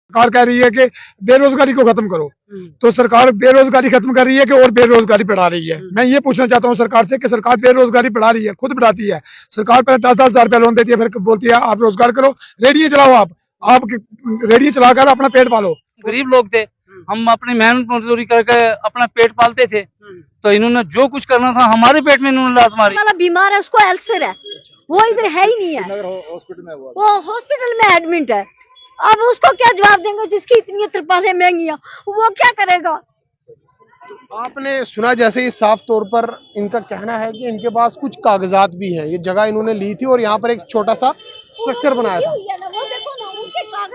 सरकार कह रही है कि बेरोजगारी को खत्म करो, तो सरकार बेरोजगारी खत्म कर रही है कि और बेरोजगारी बढ़ा रही है। मैं ये पूछना चाहता हूँ सरकार से कि सरकार बेरोजगारी बढ़ा रही है, खुद बढ़ाती है। सरकार पहले 10-10 हजार रुपया लोन देती है, फिर बोलती है आप रोजगार करो, रेडियो चलाओ, आप रेडियो चलाकर अपना पेट पालो। गरीब लोग थे, हम अपनी मेहनत मजदूरी करके अपना पेट पालते थे, तो इन्होंने जो कुछ करना था हमारे पेट में इन्होंने लात मारी। वाला बीमार है, उसको अल्सर है, वो इधर है ही नहीं है, वो हॉस्पिटल में एडमिट है। अब उसको क्या जवाब देंगे जिसकी इतनी तिरपालें महंगी, वो क्या करेगा? आपने सुना जैसे ही साफ तौर पर इनका कहना है कि इनके पास कुछ कागजात भी हैं, ये जगह इन्होंने ली थी और यहाँ पर एक छोटा सा स्ट्रक्चर बनाया था।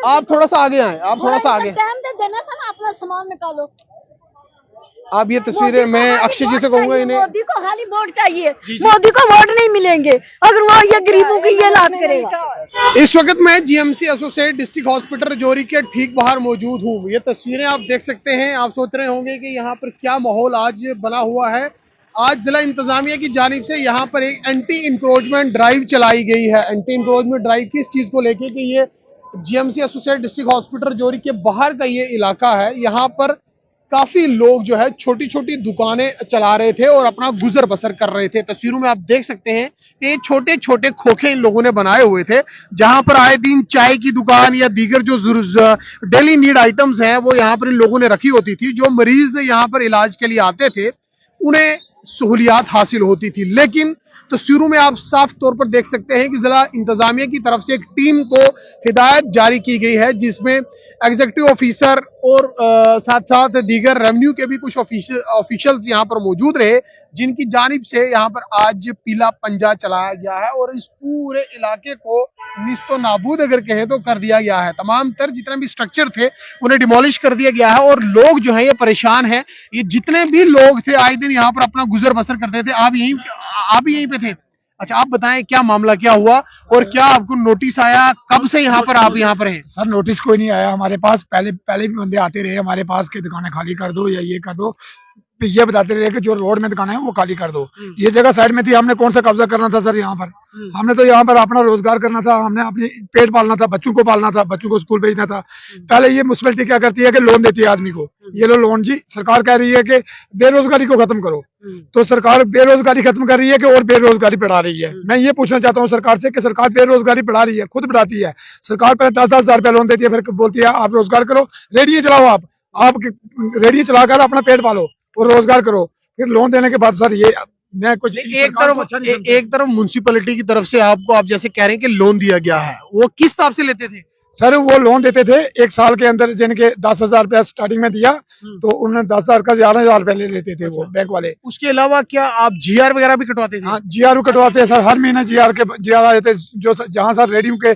आप थोड़ा सा आगे आए, आप थोड़ा सा आगे। टाइम दे देना था ना, अपना सामान निकालो। आप ये तस्वीरें मैं अक्षय जी से कहूंगा इन्हें। मोदी को खाली वोट चाहिए, मोदी को वोट नहीं मिलेंगे अगर वो ये गरीबों की ये लात करेगा। इस वक्त मैं GMC associate district hospital Rajouri के ठीक बाहर मौजूद हूँ। ये तस्वीरें आप देख सकते हैं। आप सोच रहे होंगे कि यहाँ पर क्या माहौल आज बना हुआ है। आज जिला इंतजामिया की जानिब से यहाँ पर एक एंटी इंक्रोचमेंट ड्राइव चलाई गई है। एंटी इंक्रोचमेंट ड्राइव किस चीज को लेके कि ये GMC associate district hospital Rajouri के बाहर का ये इलाका है। यहाँ पर काफी लोग जो है छोटी छोटी दुकानें चला रहे थे और अपना गुजर बसर कर रहे थे। तस्वीरों में आप देख सकते हैं कि ये छोटे छोटे खोखे इन लोगों ने बनाए हुए थे, जहां पर आए दिन चाय की दुकान या दीगर जो डेली नीड आइटम्स हैं वो यहाँ पर इन लोगों ने रखी होती थी। जो मरीज यहाँ पर इलाज के लिए आते थे उन्हें सहूलियात हासिल होती थी। लेकिन तस्वीरों में आप साफ तौर पर देख सकते हैं कि जिला इंतजामिया की तरफ से एक टीम को हिदायत जारी की गई है, जिसमें एग्जीक्यूटिव ऑफिसर और साथ साथ दीगर रेवेन्यू के भी कुछ ऑफिशियल्स यहाँ पर मौजूद रहे, जिनकी जानिब से यहाँ पर आज पीला पंजा चलाया गया है और इस पूरे इलाके को निस्तो नाबूद अगर कहें तो कर दिया गया है। तमाम तर जितने भी स्ट्रक्चर थे उन्हें डिमोलिश कर दिया गया है और लोग जो है ये परेशान है। ये जितने भी लोग थे आए दिन यहाँ पर अपना गुजर बसर करते थे। आप भी यहीं पे थे? अच्छा, आप बताएं क्या मामला क्या हुआ और क्या आपको नोटिस आया? कब से यहाँ पर आप यहाँ पर हैं? सर नोटिस कोई नहीं आया हमारे पास। पहले भी बंदे आते रहे हमारे पास कि दुकानें खाली कर दो या ये कर दो, ये बताते रहे कि जो रोड में दुकानें हैं वो खाली कर दो। ये जगह साइड में थी, हमने कौन सा कब्जा करना था सर? यहाँ पर हमने तो यहाँ पर अपना रोजगार करना था, हमने अपने पेट पालना था, बच्चों को पालना था, बच्चों को स्कूल भेजना था। पहले ये म्युनिसिपैलिटी क्या करती है कि लोन देती है आदमी को, ये लो लोन जी। सरकार कह रही है कि बेरोजगारी को खत्म करो, तो सरकार बेरोजगारी खत्म कर रही है कि और बेरोजगारी बढ़ा रही है। मैं ये पूछना चाहता हूँ सरकार से कि सरकार बेरोजगारी बढ़ा रही है, खुद बढ़ाती है। सरकार पहले 10-10 हजार रुपया लोन देती है, फिर बोलती है आप रोजगार करो, रेडियो चलाओ, आप रेडियो चलाकर अपना पेट पालो और रोजगार करो। फिर लोन देने के बाद सर ये मैं कुछ एक तरफ म्युनिसिपैलिटी की तरफ से आपको, आप जैसे कह रहे हैं कि लोन दिया गया है, वो किस हिसाब से लेते थे? सर वो लोन देते थे एक साल के अंदर, जिनके 10 हजार रुपया स्टार्टिंग में दिया तो उन्होंने 10 हजार का 11 हजार रुपया ले लेते थे वो बैंक वाले। उसके अलावा क्या आप जीआर वगैरह भी कटवाते थे? हाँ जीआर कटवाते हैं सर, हर महीने जीआर आए थे। जो जहाँ सर रेडियो के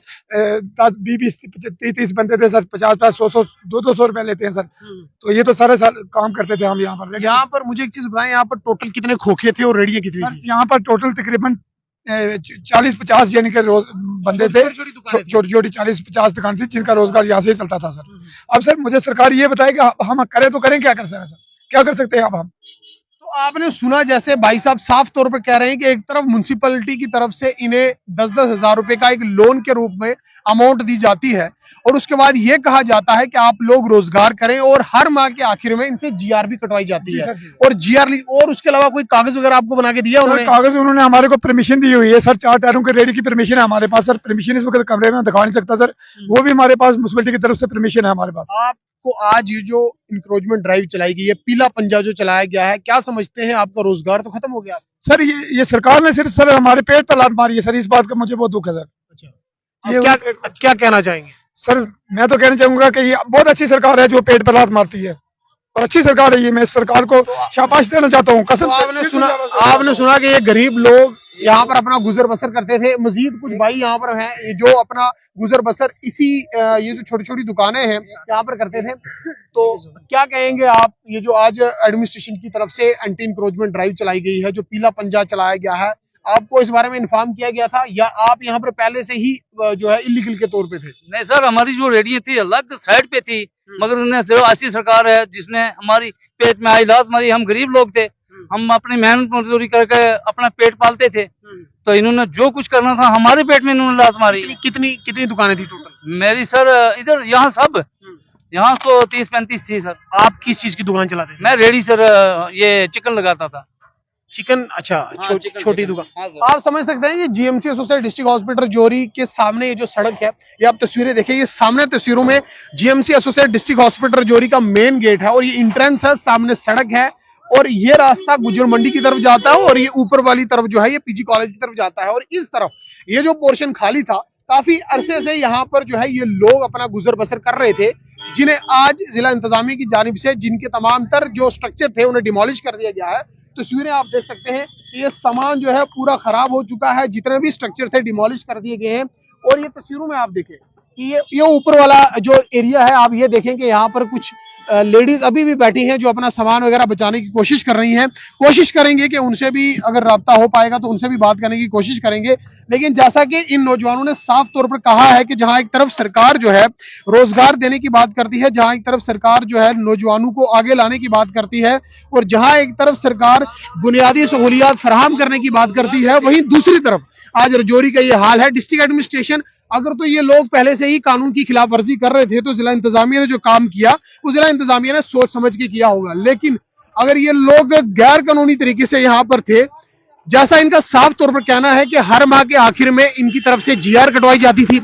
20-30 बनते थे सर, 50-50 100 200 रुपया लेते हैं सर। तो ये तो सारे सर काम करते थे हम यहाँ पर। यहाँ पर मुझे एक चीज बताएं, यहाँ पर टोटल कितने खोखे थे और रेडियो कितनी थी? यहाँ पर टोटल तकरीबन 40-50 यानी कि रोज बंदे थे, छोटी छोटी 40-50 दुकान थी जिनका रोजगार यहाँ से ही चलता था सर। अब सर मुझे सरकार ये बताए कि हम करें तो करें, क्या कर सकते हैं सर, क्या कर सकते हैं अब हम? तो आपने सुना जैसे भाई साहब साफ तौर पर कह रहे हैं कि एक तरफ म्युनिसिपैलिटी की तरफ से इन्हें 10-10 हजार रुपए का एक लोन के रूप में अमाउंट दी जाती है और उसके बाद ये कहा जाता है कि आप लोग रोजगार करें और हर माह के आखिर में इनसे जीआर भी कटवाई जाती है और जीआर और उसके अलावा कोई कागज वगैरह आपको बना के दिया उन्होंने? कागज उन्होंने हमारे को परमिशन दी हुई है सर, 4 टायरों के रेडी की परमिशन है हमारे पास सर। परमिशन इस वक्त कमरे में दिखा नहीं सकता सर, वो भी हमारे पास म्युनिसिपैलिटी की तरफ से परमिशन है हमारे पास। आपको आज ये जो इंक्रोचमेंट ड्राइव चलाई गई है, पीला पंजा जो चलाया गया है, क्या समझते हैं आपका रोजगार तो खत्म हो गया? सर ये सरकार ने सिर्फ सर हमारे पेट पर लात मारी है सर, इस बात का मुझे बहुत दुख है सर। अच्छा, ये क्या कहना चाहेंगे? सर मैं तो कहना चाहूंगा कि ये बहुत अच्छी सरकार है जो पेट पर लात मारती है, और अच्छी सरकार है ये। मैं सरकार को शाबाश देना चाहता हूँ कसम। आपने सुना कि ये गरीब लोग यहाँ पर अपना गुजर बसर करते थे। मजीद कुछ भाई यहाँ पर हैं ये जो अपना गुजर बसर इसी ये जो छोटी छोटी दुकानें हैं यहाँ पर करते थे। तो क्या कहेंगे आप, ये जो आज एडमिनिस्ट्रेशन की तरफ से एंटी इंक्रोचमेंट ड्राइव चलाई गई है, जो पीला पंजा चलाया गया है, आपको इस बारे में इन्फॉर्म किया गया था या आप यहाँ पर पहले से ही जो है इलीगल के तौर पे थे? नहीं सर, हमारी जो रेडियो थी अलग साइड पे थी, मगर उन्हें सिर्फ ऐसी सरकार है जिसने हमारी पेट में आई लात मारी। हम गरीब लोग थे, हम अपनी मेहनत मजदूरी करके अपना पेट पालते थे, तो इन्होंने जो कुछ करना था हमारे पेट में इन्होंने लात मारी। कितनी दुकानें थी टोटल? मेरी सर इधर यहाँ सब यहाँ तो 30-35 थी सर। आप किस चीज की दुकान चलाते थे? मैं रेडी सर, ये चिकन लगाता था। चिकन, अच्छा, चिकन, छोटी चिकन। दुकान। हाँ सर। आप समझ सकते हैं कि जीएमसी एसोसिएट डिस्ट्रिक्ट हॉस्पिटल जोरी के सामने ये जो सड़क है, ये आप तस्वीरें देखिए, ये सामने तस्वीरों में जीएमसी एसोसिएट डिस्ट्रिक्ट हॉस्पिटल जोरी का मेन गेट है और ये एंट्रेंस है, सामने सड़क है और ये रास्ता गुजर मंडी की तरफ जाता है और ये ऊपर वाली तरफ जो है ये पीजी कॉलेज की तरफ जाता है और इस तरफ ये जो पोर्शन खाली था, काफी अरसे से यहाँ पर जो है ये लोग अपना गुजर बसर कर रहे थे, जिन्हें आज जिला इंतजामिया की जानिब से जिनके तमाम तर जो स्ट्रक्चर थे उन्हें डिमोलिश कर दिया गया है। तस्वीरें आप देख सकते हैं, ये सामान जो है पूरा खराब हो चुका है, जितने भी स्ट्रक्चर थे डिमोलिश कर दिए गए हैं और ये तस्वीरों में आप देखें कि ये ऊपर वाला जो एरिया है, आप ये देखें कि यहाँ पर कुछ लेडीज अभी भी बैठी हैं जो अपना सामान वगैरह बचाने की कोशिश कर रही हैं। कोशिश करेंगे कि उनसे भी अगर राब्ता हो पाएगा तो उनसे भी बात करने की कोशिश करेंगे, लेकिन जैसा कि इन नौजवानों ने साफ तौर पर कहा है कि जहां एक तरफ सरकार जो है रोजगार देने की बात करती है, जहां एक तरफ सरकार जो है नौजवानों को आगे लाने की बात करती है और जहां एक तरफ सरकार बुनियादी सहूलियात फराहम करने की बात करती है, वहीं दूसरी तरफ आज रजौरी का ये हाल है। डिस्ट्रिक्ट एडमिनिस्ट्रेशन, अगर तो ये लोग पहले से ही कानून की खिलाफ वर्जी कर रहे थे तो जिला इंतजामिया ने जो काम किया वो जिला इंतजामिया ने सोच समझ के किया होगा, लेकिन अगर ये लोग गैर कानूनी तरीके से यहाँ पर थे, जैसा इनका साफ तौर पर कहना है कि हर माह के आखिर में इनकी तरफ से जीआर कटवाई जाती थी,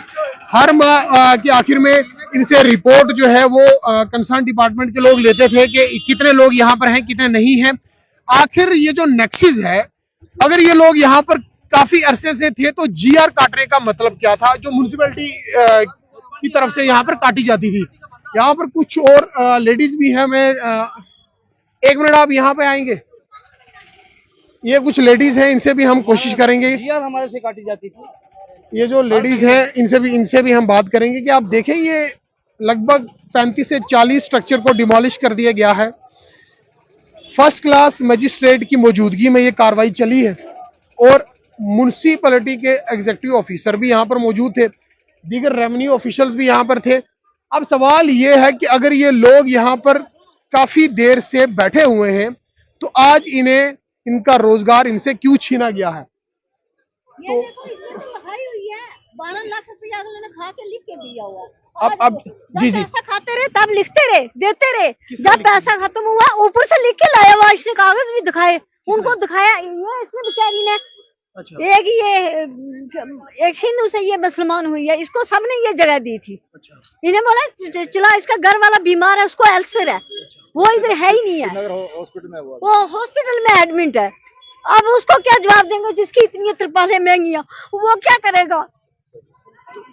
हर माह के आखिर में इनसे रिपोर्ट जो है वो कंसर्न डिपार्टमेंट के लोग लेते थे कि कितने लोग यहाँ पर हैं, कितने नहीं हैं। आखिर ये जो नेक्सिस है, अगर ये लोग यहाँ पर काफी अरसे से थे तो जीआर काटने का मतलब क्या था, जो म्युनिसिपैलिटी की तरफ से यहाँ पर काटी जाती थी। यहाँ पर कुछ और लेडीज भी हैं, मैं एक मिनट आप यहाँ पे आएंगे, ये कुछ लेडीज हैं, इनसे भी हम कोशिश करेंगे, यार हमारे से काटी जाती थी। ये जो लेडीज हैं इनसे भी हम बात करेंगे कि आप देखें ये लगभग 35 से 40 स्ट्रक्चर को डिमोलिश कर दिया गया है। फर्स्ट क्लास मजिस्ट्रेट की मौजूदगी में ये कार्रवाई चली है और म्युनिसिपैलिटी के एग्जीक्यूटिव ऑफिसर भी यहाँ पर मौजूद थे, दीगर रेवेन्यू ऑफिशियल्स भी यहाँ पर थे। अब सवाल ये है कि अगर ये लोग यहाँ पर काफी देर से बैठे हुए हैं तो आज इन्हें इनका रोजगार इनसे क्यों छीना गया है? ये देखो, इसमें तो लिखाई हुई है 12 लाख रुपया उन्होंने खा के लिख के दिया हुआ। अब जी जी, पैसा खाते रहे तब लिखते रहे, देते रहे, जब पैसा खत्म हुआ ऊपर से लिख के लाया हुआ, इसने कागज भी दिखाए, उनको दिखाया, ये इसने बेचारी ने अच्छा, एक हिंदू से ये मुसलमान हुई है, इसको सबने ये जगह दी थी। अच्छा, इन्हें बोला चला इसका घर वाला बीमार है, उसको अल्सर है, वो इधर है ही नहीं है, वो हॉस्पिटल में एडमिट है। अब उसको क्या जवाब देंगे जिसकी इतनी तिरपालें महंगी, वो क्या करेगा?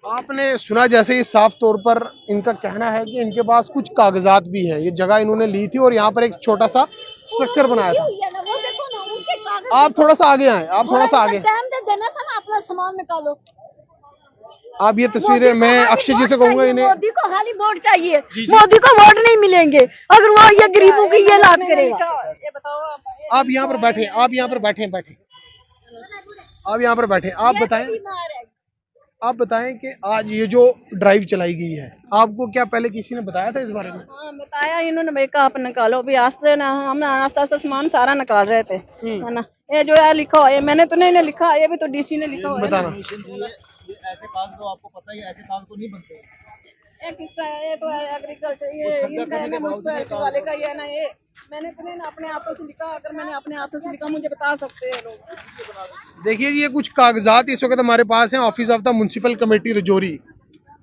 आपने सुना जैसे ये साफ तौर पर इनका कहना है कि इनके पास कुछ कागजात भी हैं, ये जगह इन्होंने ली थी और यहाँ पर एक छोटा सा स्ट्रक्चर बनाया था। वो देखो ना, उनके कागज, आप थोड़ा सा आगे आए, आप थोड़ा सा आगे, टाइम दे देना था ना, अपना सामान निकालो। आप ये तस्वीरें मैं अक्षय जी से कहूंगा इन्हें, मोदी को खाली वोट चाहिए, मोदी को वोट नहीं मिलेंगे अगर वो ये गरीबों की ये लात करेगा। आप यहाँ पर बैठे, आप यहाँ पर बैठे, आप यहाँ पर बैठे, आप बताएं कि आज ये जो ड्राइव चलाई गई है, आपको क्या पहले किसी ने बताया था इस बारे में? हाँ बताया इन्होंने, भाई कहा आप निकालो भी आस्ते ना, हम आस्ता आस्ता सामान सारा निकाल रहे थे, है ना। ये जो है लिखा ये मैंने तो नहीं लिखा, ये भी तो डीसी ने लिखा हुआ है। बताना, ऐसे कागज तो आपको पता ही है, ऐसे कागज तो नहीं बनते। ये किसका है? ये तो है एग्रीकल्चर, ये इनका है ना, म्युनिसिपैलिटी वाले का ये है ना। ये मैंने तो नहीं अपने हाथों से लिखा, अगर मैंने अपने हाथों से लिखा मुझे बता सकते हैं लोग। देखिए ये कुछ कागजात इस वक्त हमारे पास हैं, office of the municipal committee Rajouri.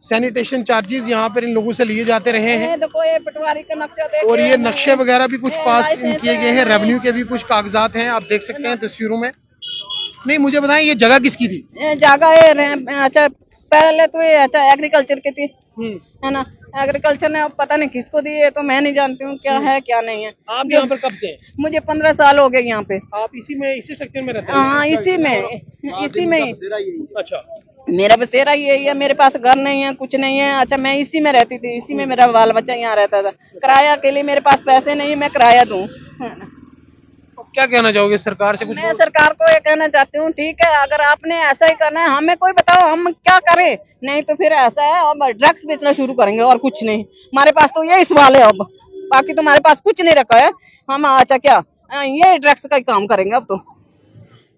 Sanitation charges यहाँ पर इन लोगों से लिए जाते रहे हैं, देखो ये पटवारी का नक्शा देखो, और ये नक्शे वगैरह भी कुछ पास किए गए हैं, रेवेन्यू के भी कुछ कागजात हैं, आप देख सकते हैं तस्वीरों में। नहीं, मुझे बताएं ये जगह किसकी थी? ये जगह ये अच्छा पहले तो ये अच्छा एग्रीकल्चर की थी, है ना। एग्रीकल्चर ने अब पता नहीं किसको दी है, तो मैं नहीं जानती हूँ क्या है क्या नहीं है। आप यहाँ पर कब से? मुझे 15 साल हो गए यहाँ पे। आप इसी स्ट्रक्चर में रहते हैं? हाँ इसी में ही। अच्छा, मेरा बसेरा यही है, मेरे पास घर नहीं है, कुछ नहीं है। अच्छा मैं इसी में रहती थी, इसी में मेरा बाल बच्चा यहाँ रहता था। किराया के लिए मेरे पास पैसे नहीं, मैं किराया दूँ। क्या कहना चाहोगे सरकार से? कुछ मैं सरकार को ये कहना चाहती हूँ, ठीक है अगर आपने ऐसा ही करना है, हमें कोई बताओ हम क्या करें, नहीं तो फिर ऐसा है हम ड्रग्स बेचना शुरू करेंगे और कुछ नहीं। हमारे पास तो यही सवाल है, अब बाकी तो हमारे पास कुछ नहीं रखा है। हम अच्छा क्या ये ड्रग्स का ही काम करेंगे अब तो,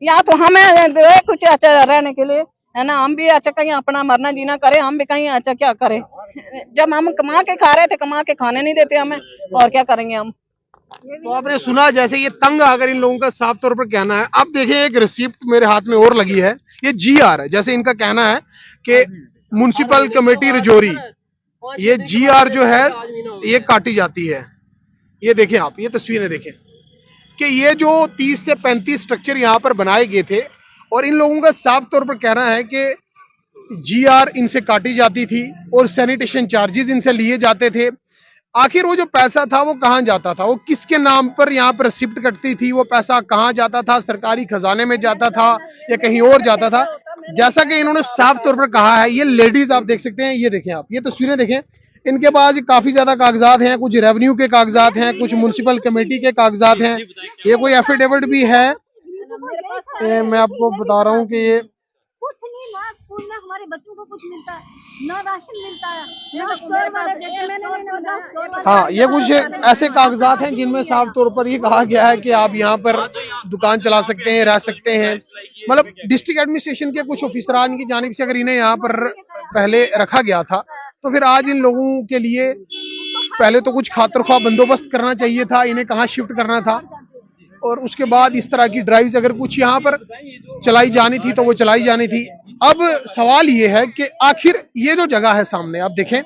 या तो हमें कुछ अच्छा रहने के लिए है ना। हम भी अच्छा कहीं अपना मरना जीना करें, हम भी कहीं अच्छा क्या करें। जब हम कमा के खा रहे थे, कमा के खाने नहीं देते हमें, और क्या करेंगे हम। तो आपने सुना जैसे ये तंग अगर इन लोगों का साफ तौर पर कहना है। अब देखिए एक रिसिप्ट मेरे हाथ में और लगी है, ये GR है, जैसे इनका कहना है कि म्युनिसिपल कमेटी रजौरी, ये GR जो है ये काटी जाती है। ये देखें आप, ये तस्वीरें देखें कि ये जो 30 से 35 स्ट्रक्चर यहाँ पर बनाए गए थे और इन लोगों का साफ तौर पर कहना है कि GR इनसे काटी जाती थी और सैनिटेशन चार्जेस इनसे लिए जाते थे। आखिर वो जो पैसा था वो कहाँ जाता था, वो किसके नाम पर यहाँ पर रिसिप्ट कटती थी, वो पैसा कहाँ जाता था, सरकारी खजाने में जाता था या कहीं और जाता था। जैसा कि इन्होंने साफ तौर पर कहा है, ये लेडीज आप देख सकते हैं, ये देखें आप, ये तस्वीरें देखें, इनके पास काफी ज्यादा कागजात हैं, कुछ रेवेन्यू के कागजात हैं, कुछ म्युनिसिपल कमेटी के कागजात हैं, ये कोई एफिडेविट भी है। मैं आपको बता रहा हूँ कि ये कुछ नहीं, ना स्कूल में हमारे बच्चों को कुछ मिलता है, ना राशन मिलता है, ना स्टोर वाले देते हैं, ना स्टोर वाले। हाँ, ये कुछ ऐसे कागजात हैं जिनमें साफ तौर पर ये कहा गया है कि आप यहाँ पर दुकान चला सकते हैं, रह सकते हैं। मतलब डिस्ट्रिक्ट एडमिनिस्ट्रेशन के कुछ ऑफिसरान की जानिब से अगर इन्हें यहाँ पर पहले रखा गया था, तो फिर आज इन लोगों के लिए पहले तो कुछ खातर ख्वाह बंदोबस्त करना चाहिए था, इन्हें कहाँ शिफ्ट करना था, और उसके बाद इस तरह की ड्राइव्स अगर कुछ यहाँ पर चलाई जानी थी तो वो चलाई जानी थी। अब सवाल ये है कि आखिर ये जो जगह है सामने, आप देखें,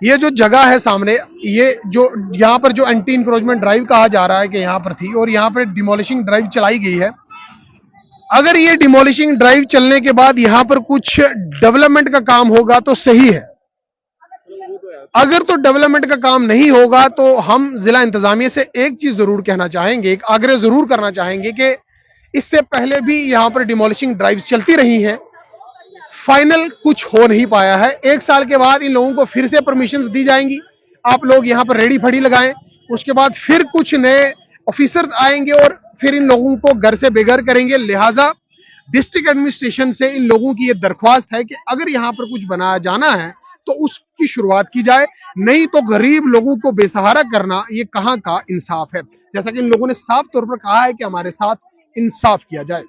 ये जो जगह है सामने, ये जो यहाँ पर जो एंटी इंक्रोचमेंट ड्राइव कहा जा रहा है कि यहाँ पर थी और यहाँ पर डिमोलिशिंग ड्राइव चलाई गई है। अगर ये डिमोलिशिंग ड्राइव चलने के बाद यहाँ पर कुछ डेवलपमेंट का काम होगा तो सही है, अगर तो डेवलपमेंट का काम नहीं होगा तो हम जिला इंतजामिया से एक चीज जरूर कहना चाहेंगे, एक आग्रह जरूर करना चाहेंगे कि इससे पहले भी यहाँ पर डिमोलिशिंग ड्राइव्स चलती रही हैं, फाइनल कुछ हो नहीं पाया है। 1 साल के बाद इन लोगों को फिर से परमिशंस दी जाएंगी, आप लोग यहाँ पर रेडी फड़ी लगाएं, उसके बाद फिर कुछ नए ऑफिसर्स आएंगे और फिर इन लोगों को घर से बेघर करेंगे। लिहाजा डिस्ट्रिक्ट एडमिनिस्ट्रेशन से इन लोगों की ये दरख्वास्त है कि अगर यहाँ पर कुछ बनाया जाना है तो उसकी शुरुआत की जाए, नहीं तो गरीब लोगों को बेसहारा करना ये कहाँ का इंसाफ है। जैसा कि इन लोगों ने साफ तौर पर कहा है कि हमारे साथ इंसाफ किया जाए।